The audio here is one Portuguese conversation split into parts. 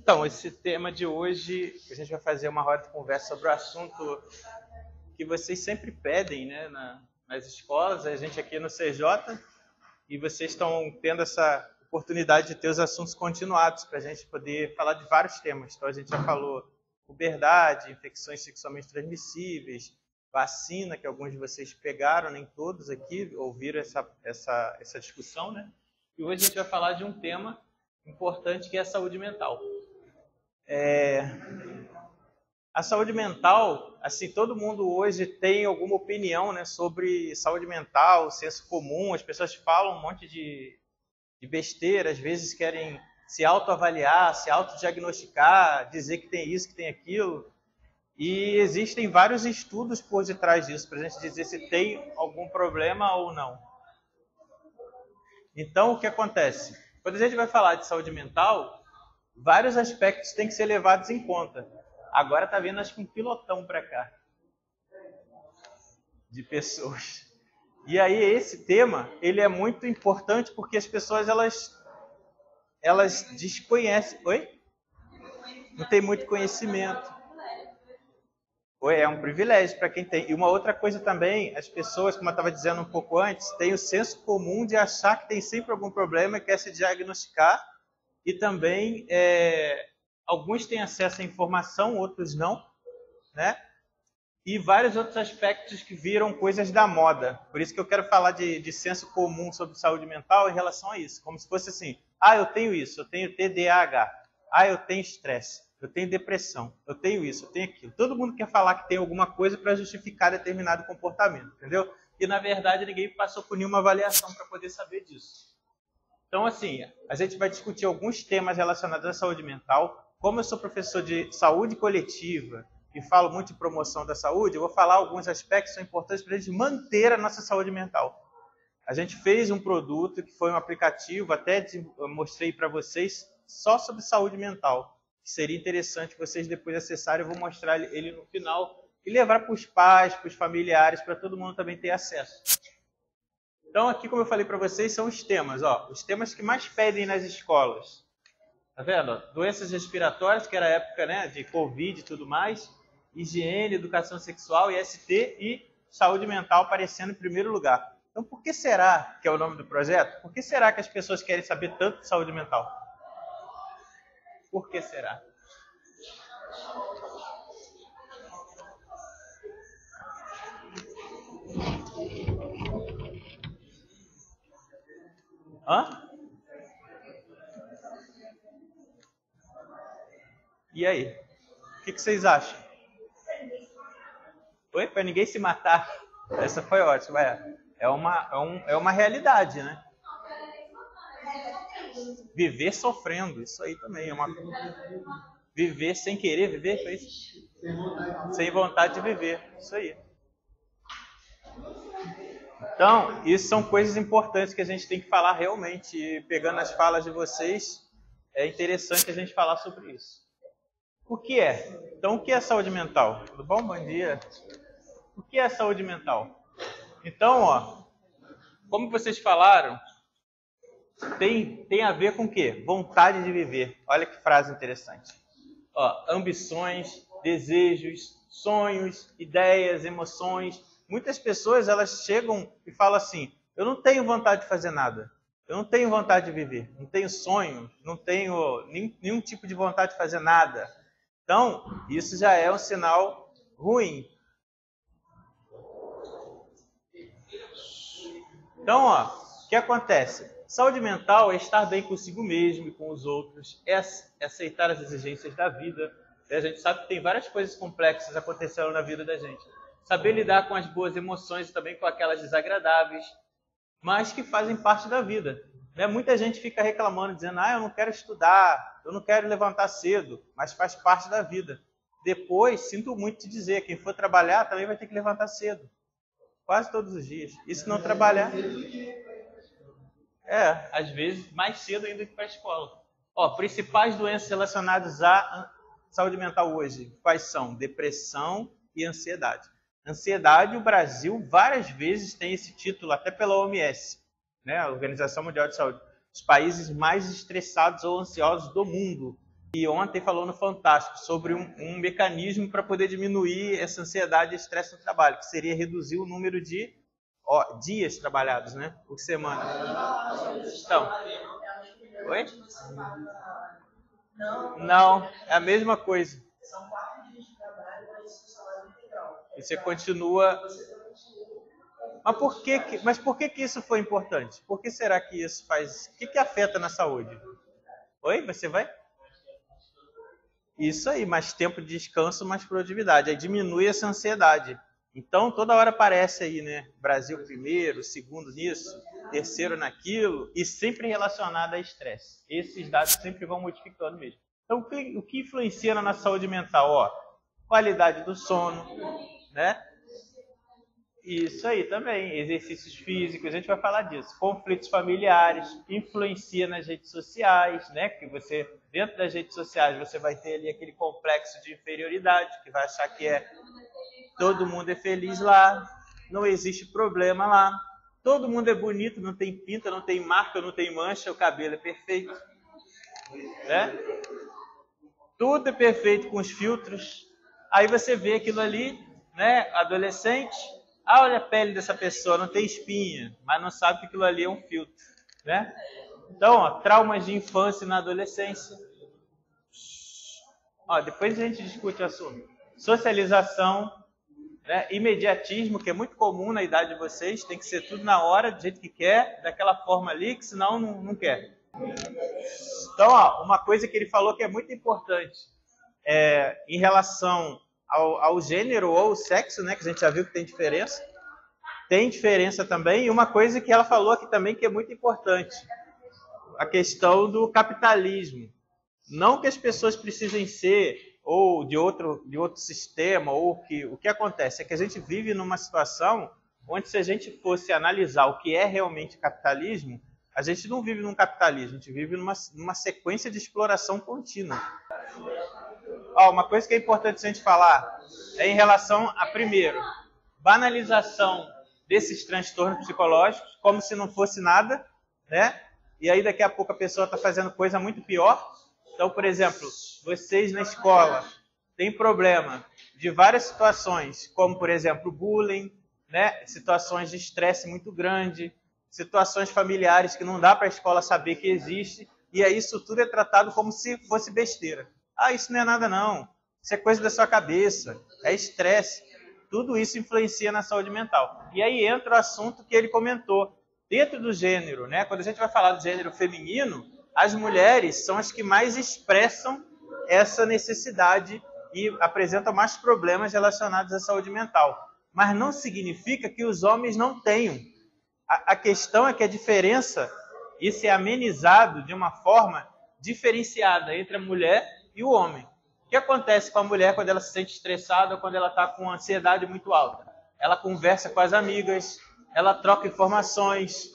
Então, esse tema de hoje, a gente vai fazer uma roda de conversa sobre o assunto que vocês sempre pedem, né, nas escolas, a gente aqui no CJ, e vocês estão tendo essa oportunidade de ter os assuntos continuados para a gente poder falar de vários temas. Então, a gente já falou puberdade, infecções sexualmente transmissíveis, vacina, que alguns de vocês pegaram, nem todos aqui ouviram essa discussão, né? E hoje a gente vai falar de um tema importante que é a saúde mental. A saúde mental, assim, todo mundo hoje tem alguma opinião, né, sobre saúde mental, senso comum. As pessoas falam um monte de besteira, às vezes querem se autoavaliar, se autodiagnosticar, dizer que tem isso, que tem aquilo. E existem vários estudos por detrás disso, para a gente dizer se tem algum problema ou não. Então, o que acontece? Quando a gente vai falar de saúde mental, vários aspectos têm que ser levados em conta. Agora está vindo, acho que um pilotão para cá de pessoas. E aí esse tema, ele é muito importante porque as pessoas, elas desconhecem. Oi? Não tem muito conhecimento. Oi, é um privilégio para quem tem. E uma outra coisa também, as pessoas, como eu estava dizendo um pouco antes, têm o senso comum de achar que tem sempre algum problema e quer se diagnosticar. E também, alguns têm acesso à informação, outros não, né? E vários outros aspectos que viram coisas da moda. Por isso que eu quero falar de senso comum sobre saúde mental em relação a isso. Como se fosse assim, eu tenho isso, eu tenho TDAH, eu tenho estresse, eu tenho depressão, eu tenho isso, eu tenho aquilo. Todo mundo quer falar que tem alguma coisa para justificar determinado comportamento, entendeu? E, na verdade, ninguém passou por nenhuma avaliação para poder saber disso. Então, assim, a gente vai discutir alguns temas relacionados à saúde mental. Como eu sou professor de saúde coletiva e falo muito de promoção da saúde, eu vou falar alguns aspectos que são importantes para a gente manter a nossa saúde mental. A gente fez um produto que foi um aplicativo, até eu mostrei para vocês, só sobre saúde mental. Seria interessante vocês depois acessarem, eu vou mostrar ele no final e levar para os pais, para os familiares, para todo mundo também ter acesso. Então, aqui, como eu falei para vocês, são os temas. Os temas que mais pedem nas escolas. Tá vendo? Doenças respiratórias, que era a época, né, de Covid e tudo mais. Higiene, educação sexual, IST e saúde mental aparecendo em primeiro lugar. Então, por que será que é o nome do projeto? Por que será que as pessoas querem saber tanto de saúde mental? Por que será? Hã? E aí? O que vocês acham? Oi? Para ninguém se matar. Essa foi ótima. É uma realidade, né? Viver sofrendo. Isso aí também é uma... Viver sem querer viver, foi isso? Sem vontade de viver. Isso aí. Então, isso são coisas importantes que a gente tem que falar realmente. E pegando as falas de vocês, é interessante a gente falar sobre isso. O que é? Então, o que é saúde mental? Tudo bom? Bom dia. O que é saúde mental? Então, como vocês falaram, tem a ver com o quê? Vontade de viver. Olha que frase interessante. Ambições, desejos, sonhos, ideias, emoções. Muitas pessoas, elas chegam e falam assim, eu não tenho vontade de fazer nada. Eu não tenho vontade de viver. Não tenho sonho, não tenho nenhum tipo de vontade de fazer nada. Então, isso já é um sinal ruim. Então, o que acontece? Saúde mental é estar bem consigo mesmo e com os outros, é aceitar as exigências da vida. A gente sabe que tem várias coisas complexas acontecendo na vida da gente. Saber lidar com as boas emoções e também com aquelas desagradáveis, mas que fazem parte da vida. Muita gente fica reclamando, dizendo, eu não quero estudar, eu não quero levantar cedo, mas faz parte da vida. Depois, sinto muito te dizer, quem for trabalhar também vai ter que levantar cedo. Quase todos os dias. E se não trabalhar? Às vezes mais cedo ainda que para a escola. Principais doenças relacionadas à saúde mental hoje, quais são? Depressão e ansiedade. Ansiedade, o Brasil várias vezes tem esse título, até pela OMS, né? A Organização Mundial de Saúde. Os países mais estressados ou ansiosos do mundo. e ontem falou no Fantástico sobre um mecanismo para poder diminuir essa ansiedade e estresse no trabalho, que seria reduzir o número de dias trabalhados, né, por semana. Então, oi? Não, é a mesma coisa. São 4 dias de trabalho, mas o salário integral. E você continua. Mas por que isso foi importante? Por que será que isso faz? O que afeta na saúde? Oi? Você vai? Isso aí, mais tempo de descanso, mais produtividade. Aí diminui essa ansiedade. Então, toda hora aparece aí, né? Brasil primeiro, segundo nisso, terceiro naquilo, e sempre relacionado a estresse. Esses dados sempre vão modificando mesmo. Então, o que influencia na nossa saúde mental? Qualidade do sono, né? Isso aí também, exercícios físicos, a gente vai falar disso. Conflitos familiares, influencia nas redes sociais, né? Que você, dentro das redes sociais, você vai ter ali aquele complexo de inferioridade, que vai achar que todo mundo é feliz lá, não existe problema lá, todo mundo é bonito, não tem pinta, não tem marca, não tem mancha, o cabelo é perfeito, né? Tudo é perfeito com os filtros. Aí você vê aquilo ali, né? Adolescente, olha a pele dessa pessoa, não tem espinha, mas não sabe que aquilo ali é um filtro, né? Então, traumas de infância na adolescência. Depois a gente discute o assunto. Socialização, né? Imediatismo, que é muito comum na idade de vocês, tem que ser tudo na hora, do jeito que quer, daquela forma ali, que senão não quer. Então, uma coisa que ele falou que é muito importante em relação ao gênero ou ao sexo, né, que a gente já viu que tem diferença também, e uma coisa que ela falou aqui também que é muito importante, a questão do capitalismo. Não que as pessoas precisem ser ou de outro sistema, ou o que acontece é que a gente vive numa situação onde, se a gente fosse analisar o que é realmente capitalismo, a gente não vive num capitalismo, a gente vive numa sequência de exploração contínua. Uma coisa que é importante a gente falar é em relação a, primeiro, banalização desses transtornos psicológicos, como se não fosse nada, né? E aí daqui a pouco a pessoa está fazendo coisa muito pior. Então, por exemplo, vocês na escola têm problema de várias situações, como, por exemplo, bullying, né? Situações de estresse muito grande, situações familiares que não dá para a escola saber que existe, e aí isso tudo é tratado como se fosse besteira. Isso não é nada não, isso é coisa da sua cabeça, é estresse. Tudo isso influencia na saúde mental. E aí entra o assunto que ele comentou, dentro do gênero, né? Quando a gente vai falar do gênero feminino, as mulheres são as que mais expressam essa necessidade e apresentam mais problemas relacionados à saúde mental. Mas não significa que os homens não tenham. A questão é que a diferença, isso é amenizado de uma forma diferenciada entre a mulher e o homem. O que acontece com a mulher quando ela se sente estressada ou quando ela está com ansiedade muito alta? Ela conversa com as amigas, ela troca informações,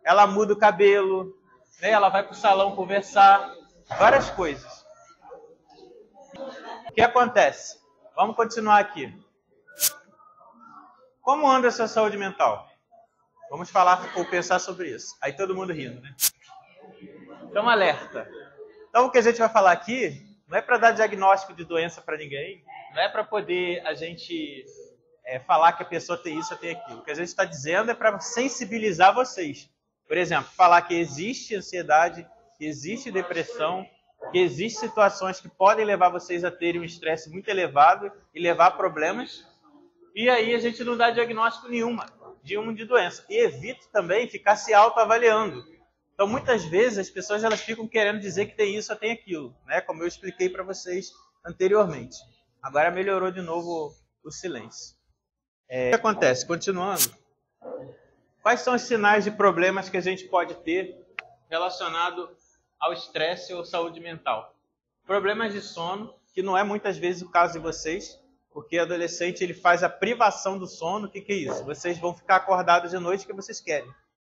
ela muda o cabelo, né? Ela vai para o salão conversar, várias coisas. O que acontece? Vamos continuar aqui. Como anda a sua saúde mental? Vamos falar ou pensar sobre isso. Aí todo mundo rindo, né? Então, alerta. Então, o que a gente vai falar aqui não é para dar diagnóstico de doença para ninguém, não é para poder a gente falar que a pessoa tem isso ou tem aquilo. O que a gente está dizendo é para sensibilizar vocês. Por exemplo, falar que existe ansiedade, que existe depressão, que existem situações que podem levar vocês a terem um estresse muito elevado e levar a problemas. E aí a gente não dá diagnóstico nenhuma de doença. E evite também ficar se autoavaliando. Então, muitas vezes, as pessoas elas ficam querendo dizer que tem isso ou tem aquilo, né? Como eu expliquei para vocês anteriormente. Agora melhorou de novo o silêncio. O que acontece? Continuando. Quais são os sinais de problemas que a gente pode ter relacionado ao estresse ou saúde mental? Problemas de sono, que não é muitas vezes o caso de vocês, porque o adolescente ele faz a privação do sono. O que é isso? Vocês vão ficar acordados de noite porque vocês querem.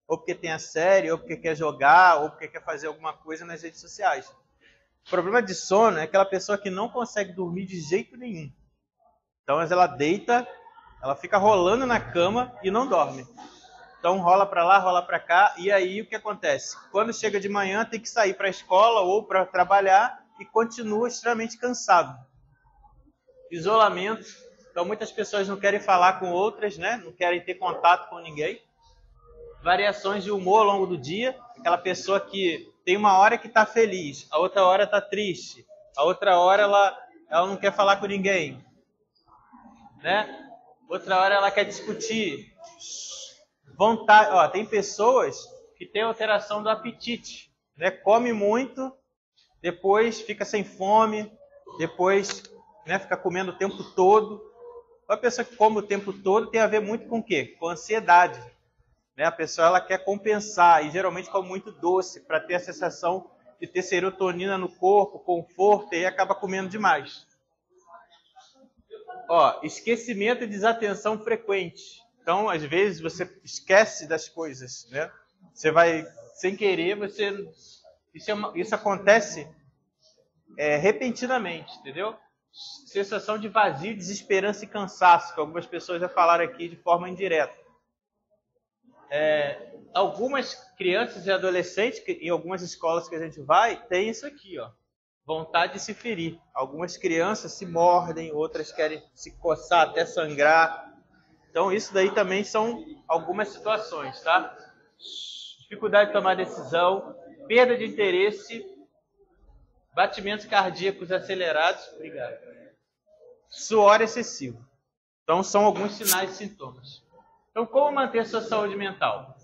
Ou porque tem a série, ou porque quer jogar, ou porque quer fazer alguma coisa nas redes sociais. O problema de sono é aquela pessoa que não consegue dormir de jeito nenhum. Então ela deita, ela fica rolando na cama e não dorme. Então rola para lá, rola para cá, e aí o que acontece? Quando chega de manhã tem que sair para a escola ou para trabalhar, e continua extremamente cansado. Isolamento. Então, muitas pessoas não querem falar com outras, né? Não querem ter contato com ninguém. Variações de humor ao longo do dia. Aquela pessoa que tem uma hora que está feliz, a outra hora está triste, a outra hora ela não quer falar com ninguém, né? Outra hora ela quer discutir. Vontade. Ó, tem pessoas que têm alteração do apetite, né? Come muito, depois fica sem fome, depois, né, fica comendo o tempo todo. A pessoa que come o tempo todo tem a ver muito com o quê? Com ansiedade. Né? A pessoa ela quer compensar e geralmente come muito doce para ter a sensação de ter serotonina no corpo, conforto, e acaba comendo demais. Ó, esquecimento e desatenção frequente. Então, às vezes, você esquece das coisas, né? Você vai, sem querer, isso acontece repentinamente, entendeu? Sensação de vazio, desesperança e cansaço, que algumas pessoas já falaram aqui de forma indireta. Algumas crianças e adolescentes, em algumas escolas que a gente vai, tem isso aqui, ó. Vontade de se ferir. Algumas crianças se mordem, outras querem se coçar até sangrar. Então, isso daí também são algumas situações, tá? Dificuldade de tomar decisão, perda de interesse, batimentos cardíacos acelerados, obrigado. Suor excessivo. Então, são alguns sinais e sintomas. Então, como manter a sua saúde mental?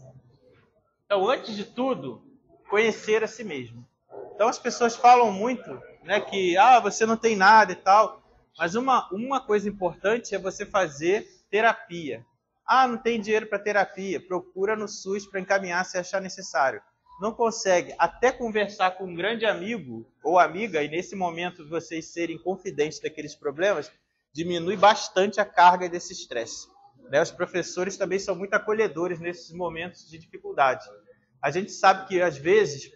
Então, antes de tudo, conhecer a si mesmo. Então, as pessoas falam muito, né, que você não tem nada e tal, mas uma coisa importante é você fazer terapia. Não tem dinheiro para terapia, procura no SUS para encaminhar se achar necessário. Não consegue até conversar com um grande amigo ou amiga, e nesse momento de vocês serem confidentes daqueles problemas, diminui bastante a carga desse estresse. Né? Os professores também são muito acolhedores nesses momentos de dificuldade. A gente sabe que, às vezes,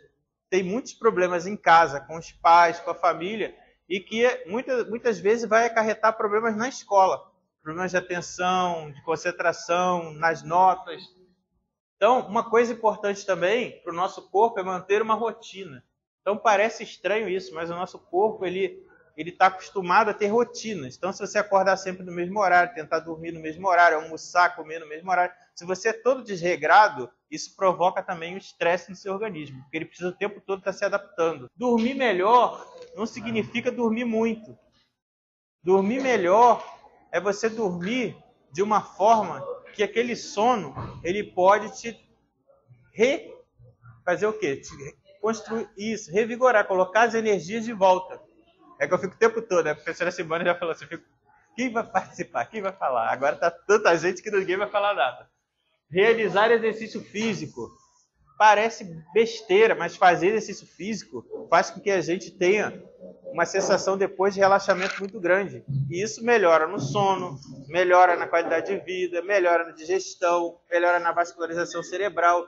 tem muitos problemas em casa, com os pais, com a família, e que muitas vezes vai acarretar problemas na escola. Problemas de atenção, de concentração, nas notas. Então, uma coisa importante também para o nosso corpo é manter uma rotina. Então, parece estranho isso, mas o nosso corpo ele está acostumado a ter rotinas. Então, se você acordar sempre no mesmo horário, tentar dormir no mesmo horário, almoçar, comer no mesmo horário, se você é todo desregrado, isso provoca também um estresse no seu organismo, porque ele precisa o tempo todo estar se adaptando. Dormir melhor não significa dormir muito. Dormir melhor é você dormir de uma forma que aquele sono, ele pode te fazer o quê? Te construir isso, revigorar, colocar as energias de volta. É que eu fico o tempo todo, a professora Simone já falou assim, quem vai participar, quem vai falar? Agora tá tanta gente que ninguém vai falar nada. Realizar exercício físico. Parece besteira, mas fazer exercício físico faz com que a gente tenha uma sensação depois de relaxamento muito grande. E isso melhora no sono, melhora na qualidade de vida, melhora na digestão, melhora na vascularização cerebral.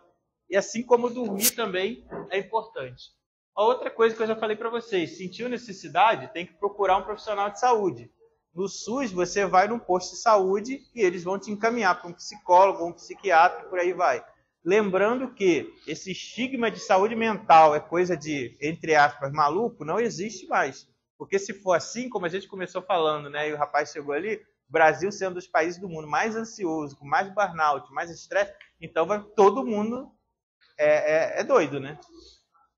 E assim como dormir também é importante. A outra coisa que eu já falei para vocês, sentiu necessidade, tem que procurar um profissional de saúde. No SUS, você vai num posto de saúde e eles vão te encaminhar para um psicólogo, um psiquiatra, por aí vai. Lembrando que esse estigma de saúde mental é coisa de, entre aspas, maluco, não existe mais. Porque se for assim, como a gente começou falando, né, e o rapaz chegou ali, o Brasil sendo um dos países do mundo mais ansioso, com mais burnout, mais estresse, então todo mundo é doido, né?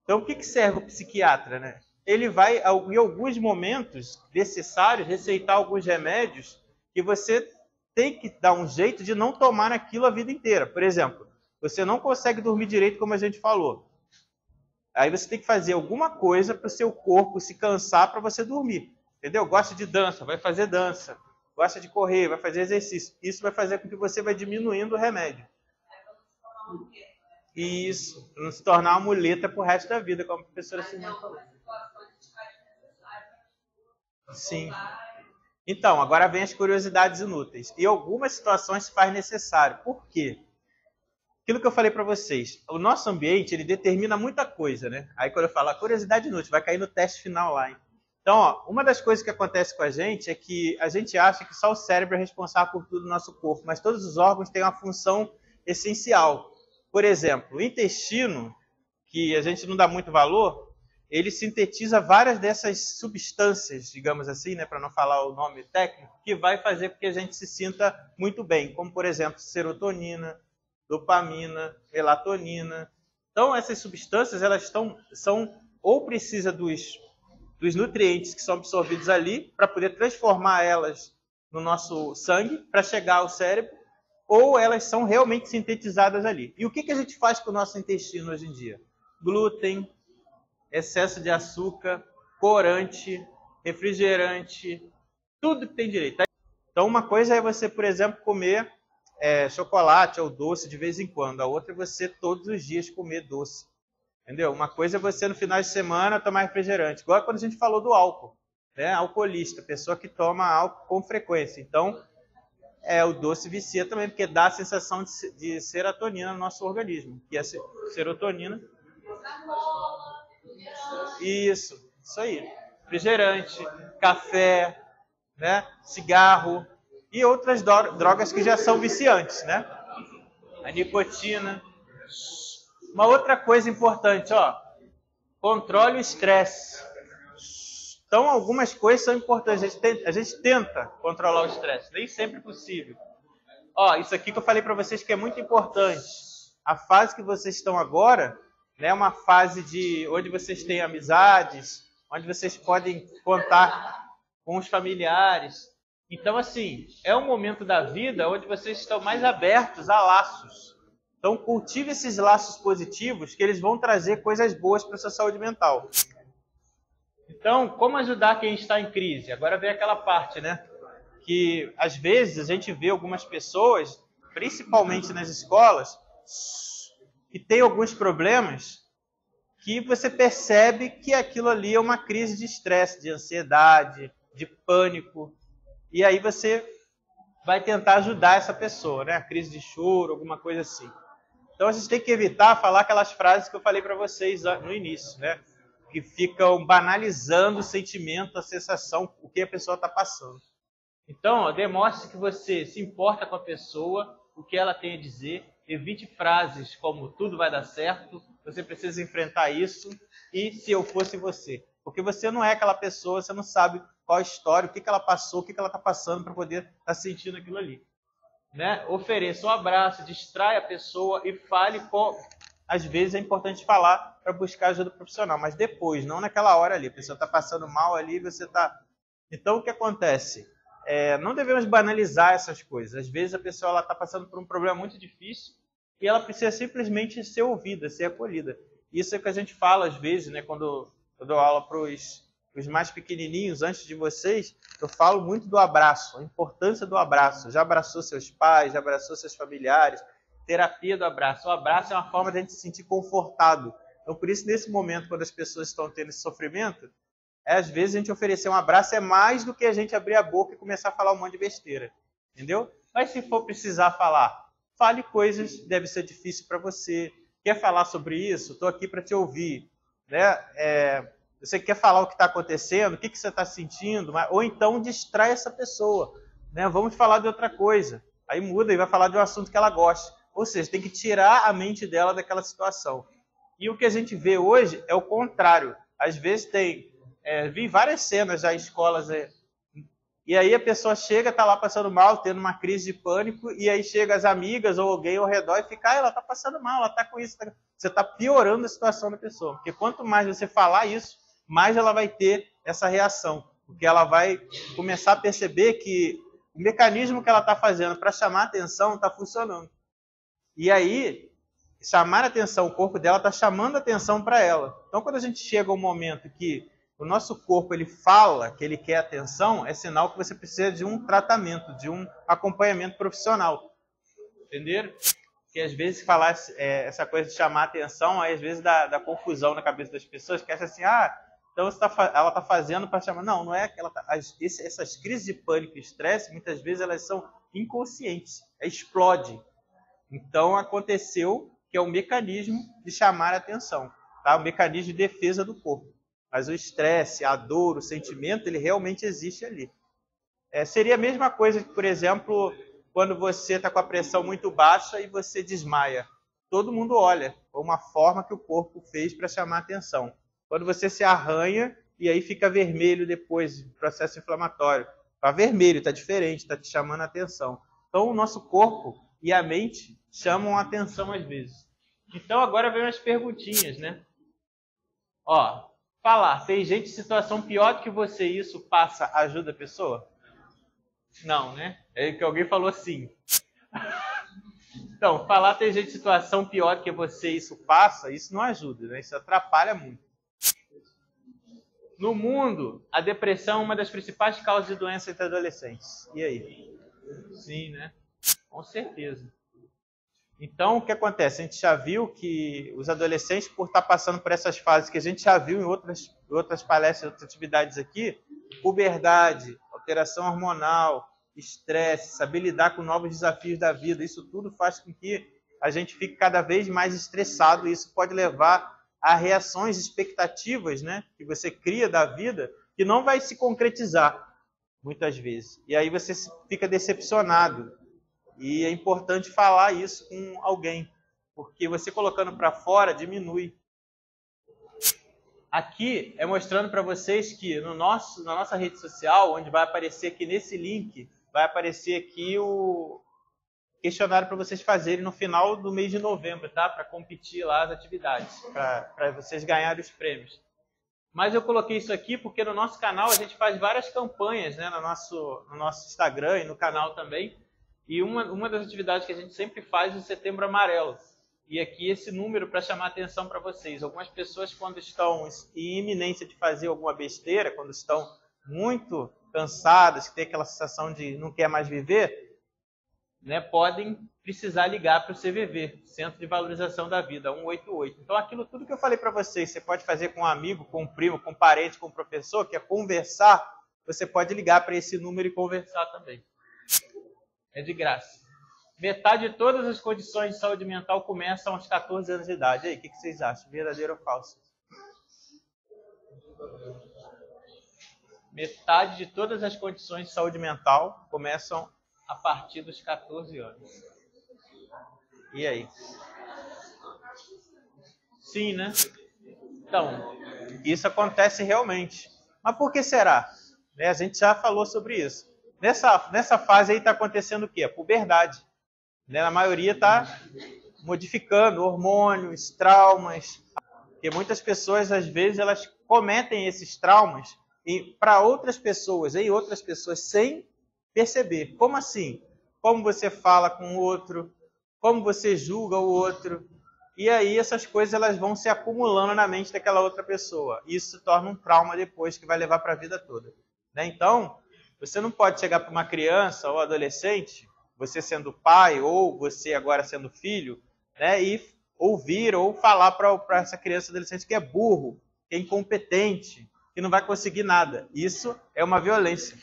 Então, o que serve o psiquiatra, né? Ele vai, em alguns momentos necessários, receitar alguns remédios que você tem que dar um jeito de não tomar aquilo a vida inteira. Por exemplo, você não consegue dormir direito, como a gente falou. Aí você tem que fazer alguma coisa para o seu corpo se cansar para você dormir. Entendeu? Gosta de dança, vai fazer dança. Gosta de correr, vai fazer exercício. Isso vai fazer com que você vai diminuindo o remédio. Isso, não se tornar uma muleta pro resto da vida, como a professora Simone falou. Sim. Então, agora vem as curiosidades inúteis. E algumas situações se faz necessário. Por quê? Aquilo que eu falei para vocês, o nosso ambiente, ele determina muita coisa, né? Aí quando eu falo curiosidade inútil, vai cair no teste final lá, hein? Então, ó, uma das coisas que acontece com a gente é que a gente acha que só o cérebro é responsável por tudo no nosso corpo, mas todos os órgãos têm uma função essencial. Por exemplo, o intestino, que a gente não dá muito valor, ele sintetiza várias dessas substâncias, digamos assim, né, para não falar o nome técnico, que vai fazer com que a gente se sinta muito bem, como, por exemplo, serotonina, dopamina, melatonina. Então, essas substâncias, elas são ou precisa dos nutrientes que são absorvidos ali, para poder transformar elas no nosso sangue, para chegar ao cérebro, ou elas são realmente sintetizadas ali. E o que a gente faz com o nosso intestino hoje em dia? Glúten, excesso de açúcar, corante, refrigerante, tudo que tem direito. Então, uma coisa é você, por exemplo, comer chocolate ou doce de vez em quando. A outra é você todos os dias comer doce. Entendeu? Uma coisa é você no final de semana tomar refrigerante. Igual quando a gente falou do álcool. Né? Alcoolista, pessoa que toma álcool com frequência. Então, o doce vicia também, porque dá a sensação de serotonina no nosso organismo. Que é serotonina. Isso aí. Refrigerante, café, né? Cigarro e outras drogas que já são viciantes, né? A nicotina. Uma outra coisa importante, ó, controle o estresse. Então, algumas coisas são importantes. A gente tenta controlar o estresse, nem sempre é possível. Ó, isso aqui que eu falei para vocês que é muito importante. A fase que vocês estão agora, né, é uma fase onde vocês têm amizades, onde vocês podem contar com os familiares. Então, assim, é um momento da vida onde vocês estão mais abertos a laços. Então, cultive esses laços positivos que eles vão trazer coisas boas para a sua saúde mental. Então, como ajudar quem está em crise? Agora vem aquela parte, né? Que, às vezes, a gente vê algumas pessoas, principalmente nas escolas, que tem alguns problemas que você percebe que aquilo ali é uma crise de estresse, de ansiedade, de pânico. E aí você vai tentar ajudar essa pessoa, né? Crise de choro, alguma coisa assim. Então a gente tem que evitar falar aquelas frases que eu falei para vocês no início, né? Que ficam banalizando o sentimento, a sensação, o que a pessoa está passando. Então, demonstre que você se importa com a pessoa, o que ela tem a dizer. Evite frases como tudo vai dar certo, você precisa enfrentar isso e se eu fosse você. Porque você não é aquela pessoa, você não sabe qual a história, o que ela passou, o que ela está passando para poder estar sentindo aquilo ali. Né? Ofereça um abraço, distraia a pessoa e fale com... Às vezes é importante falar para buscar ajuda profissional, mas depois, não naquela hora ali. A pessoa está passando mal ali, você está... Então, o que acontece? Não devemos banalizar essas coisas. Às vezes a pessoa está passando por um problema muito difícil e ela precisa simplesmente ser ouvida, ser acolhida. Isso é o que a gente fala às vezes, né? Quando eu dou aula para os mais pequenininhos, antes de vocês, eu falo muito do abraço, a importância do abraço. Já abraçou seus pais, já abraçou seus familiares, terapia do abraço. O abraço é uma forma de a gente se sentir confortado. Então, por isso, nesse momento, quando as pessoas estão tendo esse sofrimento, às vezes a gente oferecer um abraço é mais do que a gente abrir a boca e começar a falar um monte de besteira. Entendeu? Mas se for precisar falar, fale coisas, deve ser difícil para você. Quer falar sobre isso? Estou aqui para te ouvir. Né? Você quer falar o que está acontecendo? O que você está sentindo? Ou então distrai essa pessoa. Né? Vamos falar de outra coisa. Aí muda e vai falar de um assunto que ela gosta. Ou seja, tem que tirar a mente dela daquela situação. E o que a gente vê hoje é o contrário. Às vezes vi várias cenas já em escolas. E aí a pessoa chega, está lá passando mal, tendo uma crise de pânico, e aí chega as amigas ou alguém ao redor e fica, ela está passando mal, ela está com isso. Você está piorando a situação da pessoa. Porque quanto mais você falar isso, mais ela vai ter essa reação. Porque ela vai começar a perceber que o mecanismo que ela está fazendo para chamar a atenção está funcionando. E aí, chamar a atenção, o corpo dela está chamando a atenção para ela. Então, quando a gente chega a um momento que o nosso corpo ele fala que ele quer atenção, é sinal que você precisa de um tratamento, de um acompanhamento profissional. Entenderam? Que às vezes falar essa coisa de chamar a atenção, aí, às vezes dá confusão na cabeça das pessoas, que acham assim, então ela está fazendo para chamar. Não, não é que ela tá... Essas crises de pânico e estresse, muitas vezes elas são inconscientes, explode. Então aconteceu que é um mecanismo de chamar a atenção, tá? Um mecanismo de defesa do corpo. Mas o estresse, a dor, o sentimento, ele realmente existe ali. Seria a mesma coisa que, por exemplo, quando você está com a pressão muito baixa e você desmaia. Todo mundo olha, é uma forma que o corpo fez para chamar a atenção. Quando você se arranha e aí fica vermelho depois, processo inflamatório. Está vermelho, está diferente, está te chamando a atenção. Então, o nosso corpo e a mente chamam a atenção às vezes. Então, agora vem umas perguntinhas, né? Ó, falar, tem gente em situação pior do que você, isso passa, ajuda a pessoa? Não, né? É que alguém falou sim. Então, falar tem gente em situação pior do que você, isso passa, isso não ajuda, né? Isso atrapalha muito. No mundo, a depressão é uma das principais causas de doença entre adolescentes. E aí? Sim, né? Com certeza. Então, o que acontece? A gente já viu que os adolescentes, por estar passando por essas fases que a gente já viu em outras palestras, outras atividades aqui, puberdade, alteração hormonal, estresse, saber lidar com novos desafios da vida, isso tudo faz com que a gente fique cada vez mais estressado e isso pode levar a reações, expectativas, né, que você cria da vida, que não vai se concretizar, muitas vezes. E aí você fica decepcionado. E é importante falar isso com alguém, porque você colocando para fora diminui. Aqui é mostrando para vocês que na nossa rede social, onde vai aparecer aqui nesse link, vai aparecer aqui o questionário para vocês fazerem no final do mês de novembro, tá? Para competir lá as atividades, para vocês ganharem os prêmios. Mas eu coloquei isso aqui porque no nosso canal a gente faz várias campanhas, né? No nosso Instagram e no canal também. E uma das atividades que a gente sempre faz é o Setembro Amarelo. E aqui esse número para chamar a atenção para vocês. Algumas pessoas, quando estão em iminência de fazer alguma besteira, quando estão muito cansadas, que tem aquela sensação de não quer mais viver, né, podem precisar ligar para o CVV, Centro de Valorização da Vida, 188. Então, aquilo tudo que eu falei para vocês, você pode fazer com um amigo, com um primo, com um parente, com um professor, que é conversar, você pode ligar para esse número e conversar também. É de graça. Metade de todas as condições de saúde mental começam aos 14 anos de idade. E aí, o que vocês acham? Verdadeiro ou falso? Metade de todas as condições de saúde mental começam a partir dos 14 anos. E aí? Sim, né? Então, isso acontece realmente. Mas por que será? Né, a gente já falou sobre isso. Nessa fase aí está acontecendo o quê? A puberdade. Né? A maioria está modificando hormônios, traumas. Porque muitas pessoas, às vezes, elas cometem esses traumas para outras pessoas, em outras pessoas, sem perceber. Como assim? Como você fala com o outro, como você julga o outro. E aí essas coisas elas vão se acumulando na mente daquela outra pessoa. Isso se torna um trauma depois que vai levar para a vida toda. Né? Então, você não pode chegar para uma criança ou adolescente, você sendo pai ou você agora sendo filho, né, e ouvir ou falar para essa criança ou adolescente que é burro, que é incompetente, que não vai conseguir nada. Isso é uma violência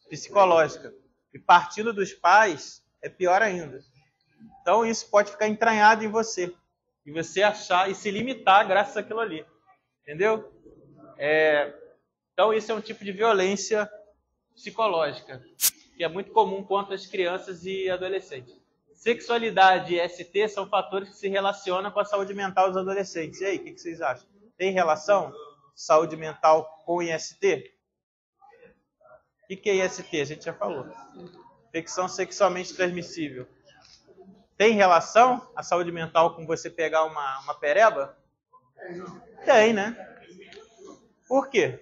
psicológica. E partindo dos pais, é pior ainda. Então isso pode ficar entranhado em você. E você achar e se limitar graças àquilo ali. Entendeu? Então isso é um tipo de violência psicológica, que é muito comum contra as crianças e adolescentes. Sexualidade e ST são fatores que se relacionam com a saúde mental dos adolescentes. E aí, o que vocês acham? Tem relação saúde mental com IST? O que é IST? A gente já falou. Infecção sexualmente transmissível. Tem relação a saúde mental com você pegar uma pereba? Tem, né? Por quê?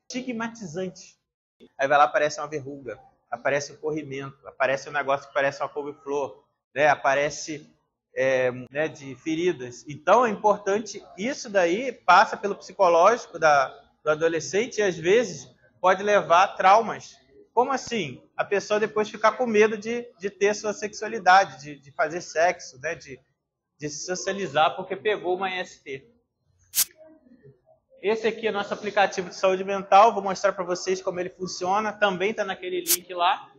Estigmatizante. Aí vai lá, aparece uma verruga, aparece um corrimento, aparece um negócio que parece uma couve-flor, né? Aparece né, de feridas. Então é importante, isso daí passa pelo psicológico do adolescente e às vezes pode levar a traumas. Como assim? A pessoa depois ficar com medo de ter sua sexualidade, de fazer sexo, né? de se socializar porque pegou uma IST. Esse aqui é nosso aplicativo de saúde mental, vou mostrar para vocês como ele funciona, também está naquele link lá.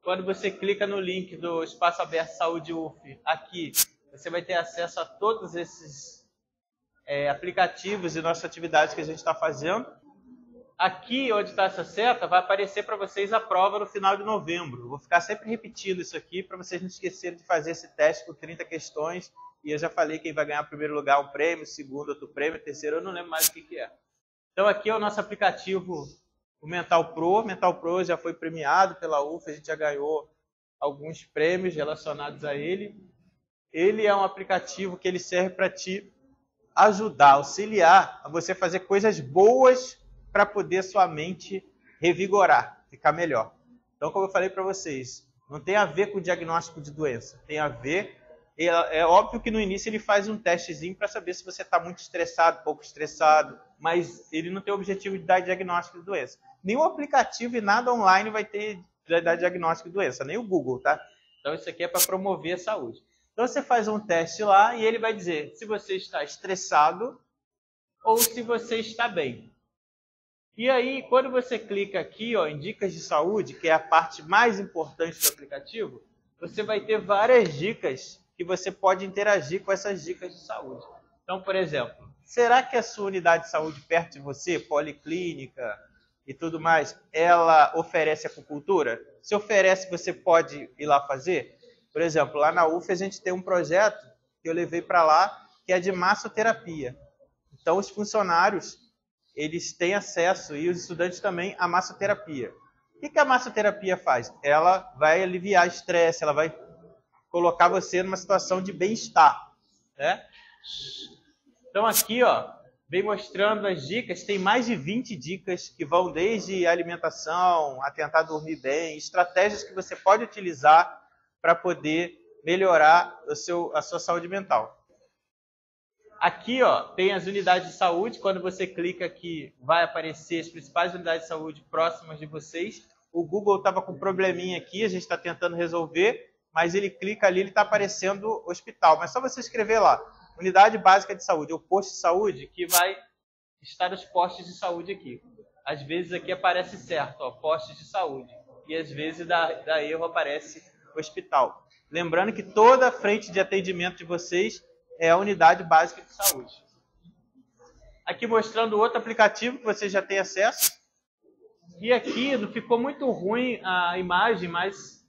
Quando você clica no link do Espaço Aberto Saúde UF, aqui, você vai ter acesso a todos esses aplicativos e nossas atividades que a gente está fazendo. Aqui, onde está essa seta, vai aparecer para vocês a prova no final de novembro. Vou ficar sempre repetindo isso aqui para vocês não esquecerem de fazer esse teste com 30 questões e eu já falei quem vai ganhar o primeiro lugar um prêmio, segundo outro prêmio, terceiro eu não lembro mais o que é. Então aqui é o nosso aplicativo, o Mental Pro. O Mental Pro já foi premiado pela UF, a gente já ganhou alguns prêmios relacionados a ele. Ele é um aplicativo que ele serve para te ajudar, auxiliar a você fazer coisas boas para poder sua mente revigorar, ficar melhor. Então, como eu falei para vocês, não tem a ver com o diagnóstico de doença, tem a ver... É óbvio que no início ele faz um testezinho para saber se você está muito estressado, pouco estressado, mas ele não tem o objetivo de dar diagnóstico de doença. Nenhum aplicativo e nada online vai dar diagnóstico de doença, nem o Google, tá? Então isso aqui é para promover a saúde. Então você faz um teste lá e ele vai dizer se você está estressado ou se você está bem. E aí, quando você clica aqui, ó, em dicas de saúde, que é a parte mais importante do aplicativo, você vai ter várias dicas que você pode interagir com essas dicas de saúde. Então, por exemplo, será que a sua unidade de saúde perto de você, policlínica e tudo mais, ela oferece acupuntura? Se oferece, você pode ir lá fazer? Por exemplo, lá na UF a gente tem um projeto que eu levei para lá, que é de massoterapia. Então, os funcionários, eles têm acesso, e os estudantes também, à massoterapia. O que a massoterapia faz? Ela vai aliviar estresse, ela vai colocar você numa situação de bem-estar, né? Então aqui, ó, vem mostrando as dicas, tem mais de 20 dicas que vão desde alimentação, a tentar dormir bem, estratégias que você pode utilizar para poder melhorar a sua saúde mental. Aqui, ó, tem as unidades de saúde. Quando você clica aqui, vai aparecer as principais unidades de saúde próximas de vocês. O Google estava com um probleminha aqui, a gente está tentando resolver, mas ele clica ali, ele está aparecendo hospital. Mas só você escrever lá, unidade básica de saúde, ou posto de saúde, que vai estar os postos de saúde aqui. Às vezes aqui aparece certo, ó, postos de saúde. E às vezes dá erro, aparece hospital. Lembrando que toda a frente de atendimento de vocês é a unidade básica de saúde. Aqui mostrando outro aplicativo que vocês já têm acesso. E aqui não ficou muito ruim a imagem, mas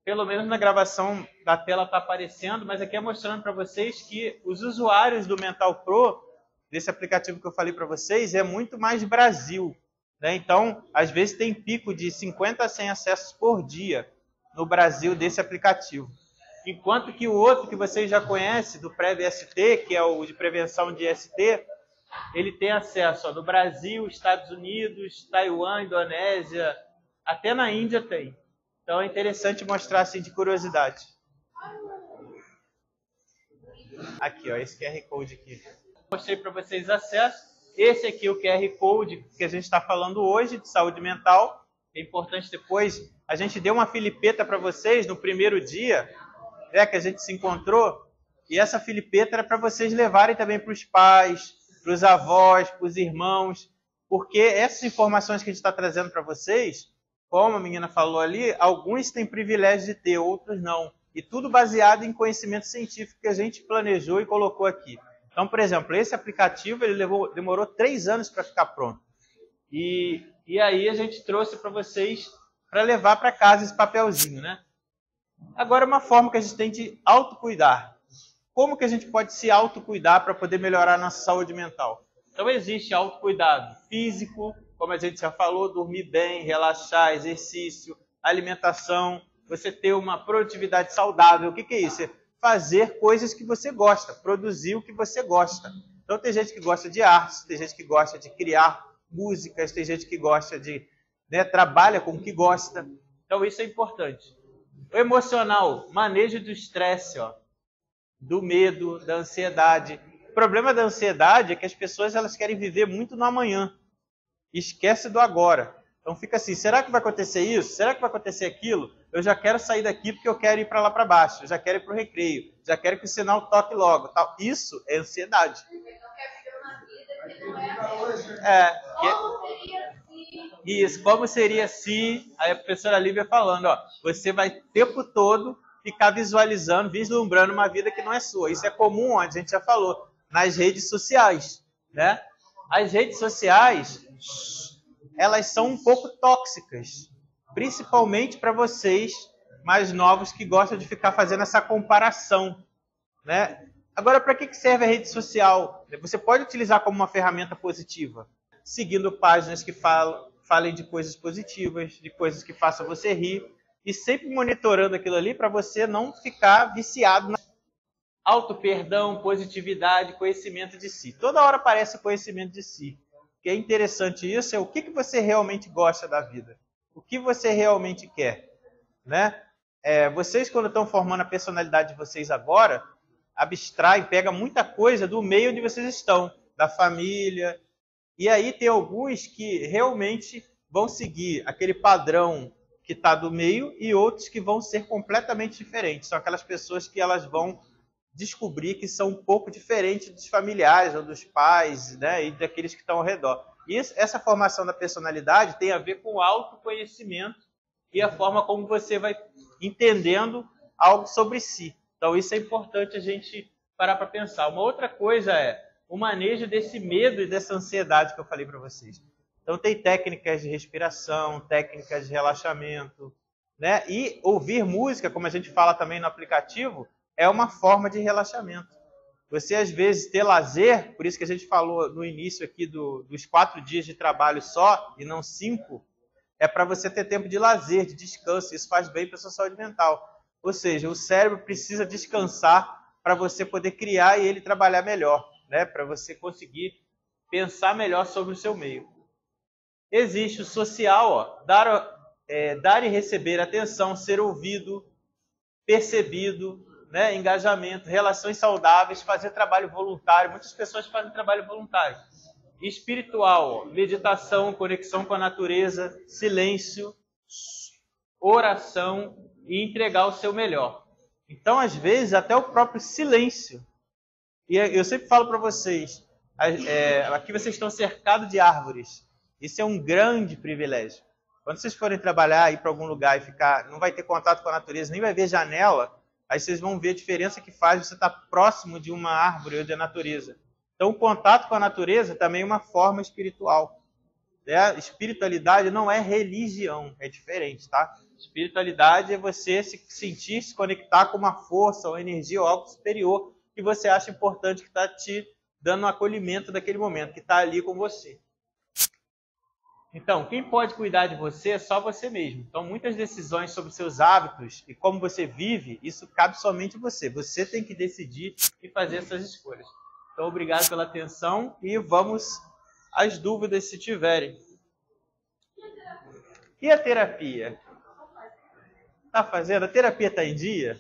pelo menos na gravação da tela está aparecendo. Mas aqui é mostrando para vocês que os usuários do Mental Pro, desse aplicativo que eu falei para vocês, é muito mais Brasil, né? Então, às vezes tem pico de 50 a 100 acessos por dia no Brasil desse aplicativo. Enquanto que o outro que vocês já conhecem, do PrevST, que é o de prevenção de ST, ele tem acesso no Brasil, Estados Unidos, Taiwan, Indonésia, até na Índia tem. Então é interessante mostrar assim de curiosidade. Aqui, ó, esse QR Code aqui. Mostrei para vocês acesso. Esse aqui é o QR Code que a gente está falando hoje, de saúde mental. É importante depois. A gente deu uma filipeta para vocês no primeiro dia, né, que a gente se encontrou. E essa filipeta era para vocês levarem também para os pais, para os avós, para os irmãos. Porque essas informações que a gente está trazendo para vocês, como a menina falou ali, alguns têm privilégio de ter, outros não. E tudo baseado em conhecimento científico que a gente planejou e colocou aqui. Então, por exemplo, esse aplicativo ele demorou 3 anos para ficar pronto. E aí a gente trouxe para vocês para levar para casa esse papelzinho, né? Agora, uma forma que a gente tem de autocuidar. Como que a gente pode se autocuidar para poder melhorar a nossa saúde mental? Então, existe autocuidado físico, como a gente já falou, dormir bem, relaxar, exercício, alimentação, você ter uma produtividade saudável. O que é isso? É fazer coisas que você gosta, produzir o que você gosta. Então, tem gente que gosta de artes, tem gente que gosta de criar músicas, tem gente que gosta de, né, trabalha com o que gosta. Então, isso é importante. O emocional, manejo do estresse, ó, do medo, da ansiedade. O problema da ansiedade é que as pessoas elas querem viver muito no amanhã. Esquece do agora. Então fica assim, será que vai acontecer isso? Será que vai acontecer aquilo? Eu já quero sair daqui porque eu quero ir para lá para baixo. Eu já quero ir para o recreio. Já quero que o sinal toque logo. Tal. Isso é ansiedade. Isso, como seria se a professora Lívia falando, ó, você vai o tempo todo ficar visualizando, vislumbrando uma vida que não é sua. Isso é comum, onde a gente já falou, nas redes sociais, né? As redes sociais, elas são um pouco tóxicas, principalmente para vocês mais novos que gostam de ficar fazendo essa comparação, né? Agora, para que serve a rede social? Você pode utilizar como uma ferramenta positiva, seguindo páginas que falem de coisas positivas, de coisas que façam você rir, e sempre monitorando aquilo ali para você não ficar viciado na auto-perdão, positividade, conhecimento de si. Toda hora aparece conhecimento de si. O que é interessante isso é o que você realmente gosta da vida. O que você realmente quer. Né? Vocês, quando estão formando a personalidade de vocês agora, abstraem, pegam muita coisa do meio onde vocês estão, da família. E aí tem alguns que realmente vão seguir aquele padrão que está do meio e outros que vão ser completamente diferentes. São aquelas pessoas que elas vão descobrir que são um pouco diferentes dos familiares ou dos pais, né, e daqueles que estão ao redor. E essa formação da personalidade tem a ver com o autoconhecimento e a forma como você vai entendendo algo sobre si. Então isso é importante a gente parar para pensar. Uma outra coisa é o manejo desse medo e dessa ansiedade que eu falei para vocês. Então tem técnicas de respiração, técnicas de relaxamento, né? E ouvir música, como a gente fala também no aplicativo, é uma forma de relaxamento. Você, às vezes, ter lazer, por isso que a gente falou no início aqui dos 4 dias de trabalho só, e não 5, é para você ter tempo de lazer, de descanso. Isso faz bem para a sua saúde mental. Ou seja, o cérebro precisa descansar para você poder criar e ele trabalhar melhor, né? Para você conseguir pensar melhor sobre o seu meio. Existe o social, ó, dar e receber atenção, ser ouvido, percebido, né? Engajamento, relações saudáveis, fazer trabalho voluntário. Muitas pessoas fazem trabalho voluntário. Espiritual, ó, meditação, conexão com a natureza, silêncio, oração e entregar o seu melhor. Então, às vezes, até o próprio silêncio. E eu sempre falo para vocês, aqui vocês estão cercados de árvores. Isso é um grande privilégio. Quando vocês forem trabalhar, ir para algum lugar e ficar, não vai ter contato com a natureza, nem vai ver janela, aí vocês vão ver a diferença que faz você estar próximo de uma árvore ou da natureza. Então, o contato com a natureza também é uma forma espiritual. Espiritualidade não é religião, é diferente, tá? Espiritualidade é você se sentir, se conectar com uma força, uma energia ou algo superior que você acha importante, que está te dando um acolhimento daquele momento, que está ali com você. Então, quem pode cuidar de você é só você mesmo. Então, muitas decisões sobre seus hábitos e como você vive, isso cabe somente a você. Você tem que decidir e fazer essas escolhas. Então, obrigado pela atenção e vamos às dúvidas se tiverem. E a terapia? Tá fazendo? A terapia está em dia?